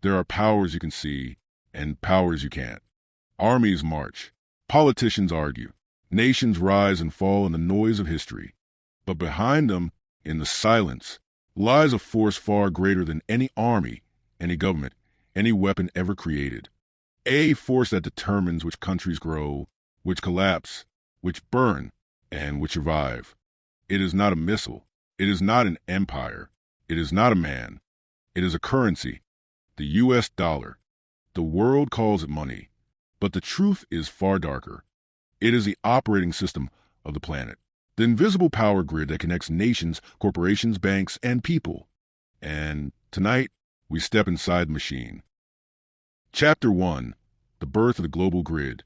There are powers you can see and powers you can't. Armies march. Politicians argue. Nations rise and fall in the noise of history. But behind them, in the silence, lies a force far greater than any army, any government, any weapon ever created. A force that determines which countries grow, which collapse, which burn, and which survive. It is not a missile. It is not an empire. It is not a man. It is a currency, the U.S. dollar. The world calls it money, but the truth is far darker. It is the operating system of the planet, the invisible power grid that connects nations, corporations, banks, and people. And tonight, we step inside the machine. Chapter 1. The Birth of the Global Grid.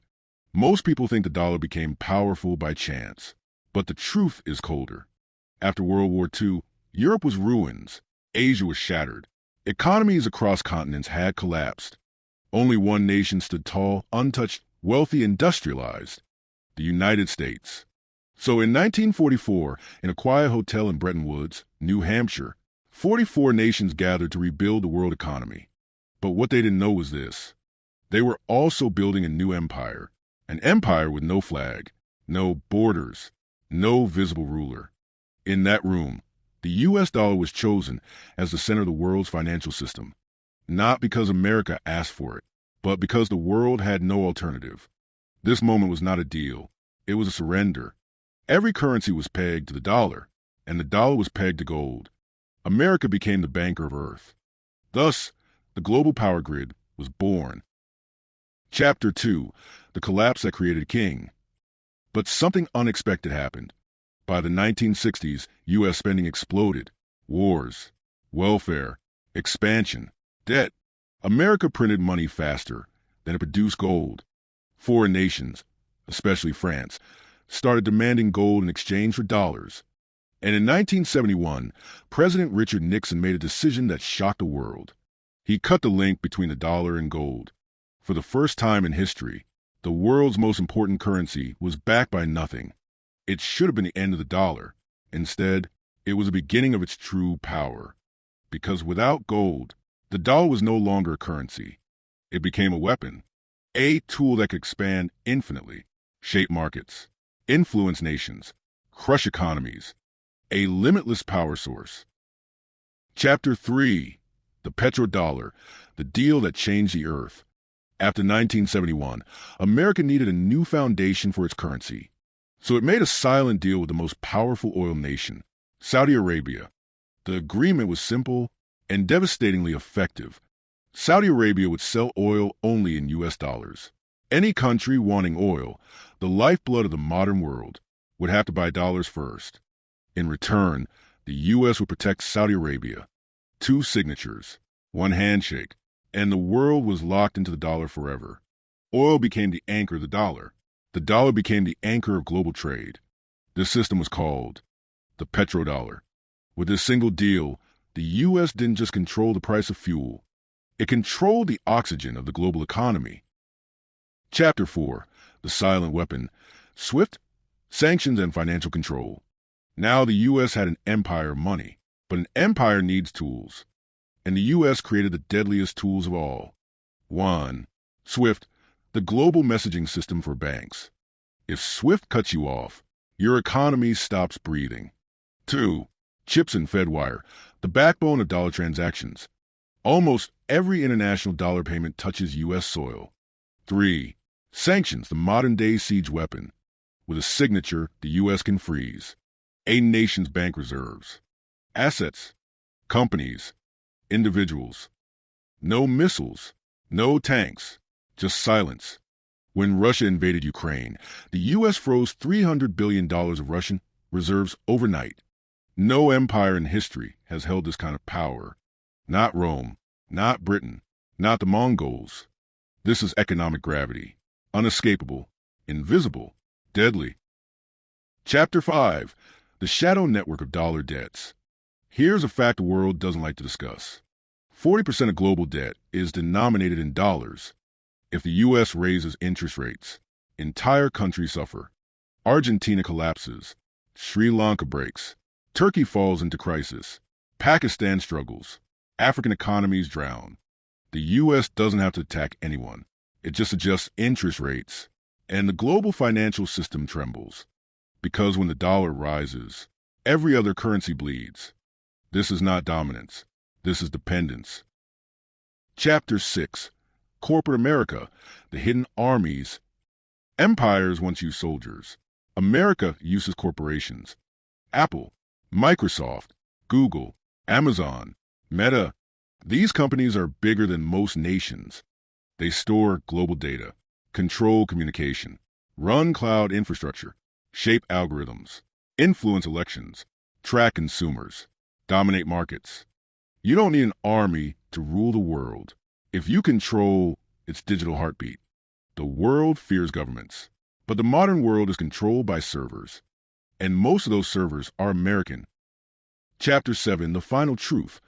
Most people think the dollar became powerful by chance, but the truth is colder. After World War II, Europe was ruins. Asia was shattered. Economies across continents had collapsed. Only one nation stood tall, untouched, wealthy, industrialized: the United States. So in 1944, in a quiet hotel in Bretton Woods, New Hampshire, 44 nations gathered to rebuild the world economy. But what they didn't know was this: they were also building a new empire, an empire with no flag, no borders, no visible ruler. In that room, the U.S. dollar was chosen as the center of the world's financial system, not because America asked for it, but because the world had no alternative. This moment was not a deal. It was a surrender. Every currency was pegged to the dollar, and the dollar was pegged to gold. America became the banker of Earth. Thus, the global power grid was born. Chapter 2. The Collapse That Created a King. But something unexpected happened. By the 1960s, U.S. spending exploded. Wars, welfare, expansion, debt. America printed money faster than it produced gold. Foreign nations, especially France, started demanding gold in exchange for dollars. And in 1971, President Richard Nixon made a decision that shocked the world. He cut the link between the dollar and gold. For the first time in history, the world's most important currency was backed by nothing. It should have been the end of the dollar. Instead, it was the beginning of its true power. Because without gold, the dollar was no longer a currency. It became a weapon, a tool that could expand infinitely, shape markets, influence nations, crush economies, a limitless power source. Chapter 3. The Petrodollar, the deal that changed the earth. After 1971, America needed a new foundation for its currency. So it made a silent deal with the most powerful oil nation, Saudi Arabia. The agreement was simple and devastatingly effective. Saudi Arabia would sell oil only in U.S. dollars. Any country wanting oil, the lifeblood of the modern world, would have to buy dollars first. In return, the U.S. would protect Saudi Arabia. 2 signatures, 1 handshake, and the world was locked into the dollar forever. Oil became the anchor of the dollar. The dollar became the anchor of global trade. This system was called the Petrodollar. With this single deal, the U.S. didn't just control the price of fuel. It controlled the oxygen of the global economy. Chapter 4. The Silent Weapon. Swift, Sanctions, and Financial Control. Now the U.S. had an empire of money, but an empire needs tools. And the U.S. created the deadliest tools of all. 1. Swift, the global messaging system for banks. If SWIFT cuts you off, your economy stops breathing. 2. Chips and Fedwire, the backbone of dollar transactions. Almost every international dollar payment touches U.S. soil. 3. Sanctions, the modern-day siege weapon. With a signature, the U.S. can freeze a nation's bank reserves, assets, companies, individuals. No missiles, no tanks. Just silence. When Russia invaded Ukraine, the U.S. froze $300 billion of Russian reserves overnight. No empire in history has held this kind of power. Not Rome, not Britain, not the Mongols. This is economic gravity. Unescapable, invisible, deadly. Chapter 5. The Shadow Network of Dollar Debts. Here's a fact the world doesn't like to discuss. 40% of global debt is denominated in dollars. If the U.S. raises interest rates, entire countries suffer. Argentina collapses. Sri Lanka breaks. Turkey falls into crisis. Pakistan struggles. African economies drown. The U.S. doesn't have to attack anyone. It just adjusts interest rates. And the global financial system trembles. Because when the dollar rises, every other currency bleeds. This is not dominance. This is dependence. Chapter 6. Corporate America, the hidden armies. Empires once used soldiers. America uses corporations. Apple, Microsoft, Google, Amazon, Meta. These companies are bigger than most nations. They store global data, control communication, run cloud infrastructure, shape algorithms, influence elections, track consumers, dominate markets. You don't need an army to rule the world. If you control its digital heartbeat, the world fears governments. But the modern world is controlled by servers, and most of those servers are American. Chapter 7, The Final Truth,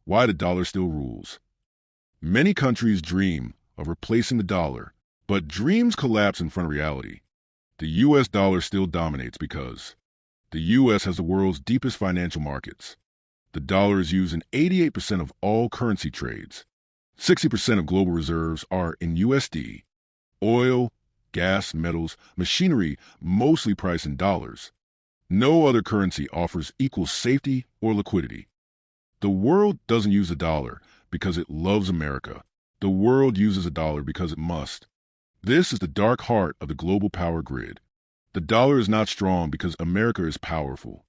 Why the Dollar Still Rules. Many countries dream of replacing the dollar, but dreams collapse in front of reality. The U.S. dollar still dominates because the U.S. has the world's deepest financial markets. The dollar is used in 88% of all currency trades. 60% of global reserves are in USD. Oil, gas, metals, machinery, mostly priced in dollars. No other currency offers equal safety or liquidity. The world doesn't use the dollar because it loves America. The world uses a dollar because it must. This is the dark heart of the global power grid. The dollar is not strong because America is powerful.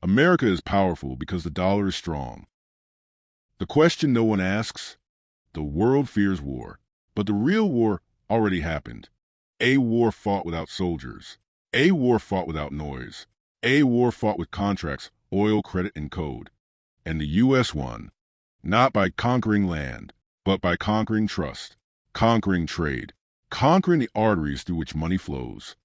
America is powerful because the dollar is strong. The question no one asks: the world fears war, but the real war already happened. A war fought without soldiers. A war fought without noise. A war fought with contracts, oil, credit, and code. And the U.S. won, not by conquering land, but by conquering trust, conquering trade, conquering the arteries through which money flows.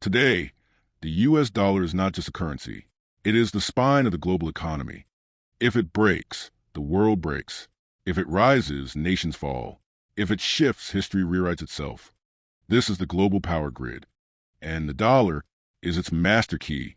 Today, the U.S. dollar is not just a currency. It is the spine of the global economy. If it breaks, the world breaks. If it rises, nations fall. If it shifts, history rewrites itself. This is the global power grid, and the dollar is its master key.